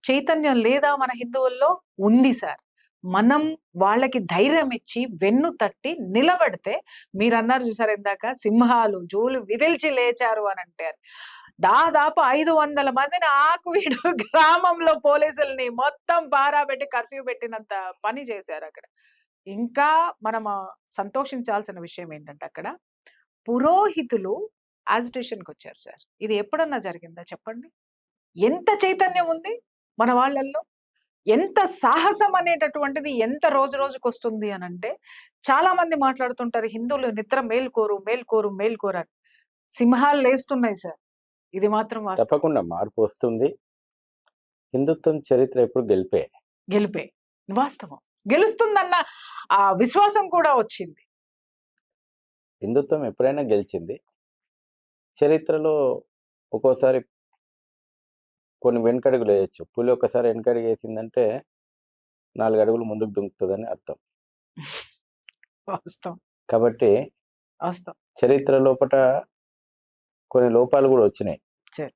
చైతన్యం లేదా మన హిందువుల్లో? ఉంది సార్. మనం వాళ్ళకి ధైర్యం ఇచ్చి, వెన్ను తట్టి నిలబడితే మీరన్నారు చూసారా ఇందాక, సింహాలు జూలు విదిల్చి లేచారు అనంటారు. దాదాపు 500 మందిని ఆకువీడు గ్రామంలో పోలీసుల్ని మొత్తం పారా పెట్టి కర్ఫ్యూ పెట్టినంత పని చేశారక్కడ. ఇంకా మనం సంతోషించాల్సిన విషయం ఏంటంటే అక్కడ పురోహితులు యాజిటేషన్‌కొచ్చారు సార్. ఇది ఎప్పుడన్నా జరిగిందా చెప్పండి? ఎంత చైతన్యం ఉంది మన వాళ్ళల్లో? ఎంత సాహసం అనేటటువంటిది ఎంత రోజు రోజుకొస్తుంది అనంటే, చాలా మంది మాట్లాడుతుంటారు హిందువులు నిద్ర మేల్కోరు, మేల్కోరు, మేల్కోరు అని. సింహాలు లేస్తున్నాయి సార్. ఇది మాత్రం వాస్తవం. తప్పకుండా మార్పు వస్తుంది. హిందుత్వం చరిత్ర ఎప్పుడు గెలిపే. గెలిపే. వాస్తవం. గెలుస్తుందన్న విశ్వాసం కూడా వచ్చింది. హిందుత్వం ఎప్పుడైనా గెలిచింది. చరిత్రలో ఒక్కోసారి కొన్ని వెనకడుగులు వేయచ్చు. పులి ఒకసారి వెనకడుగు వేసిందంటే 4 అడుగులు ముందుకు దుంకుతుందని అర్థం. వాస్తవం. కాబట్టి వాస్తవం. చరిత్ర లోపట కొన్ని లోపాలు కూడా వచ్చినాయి.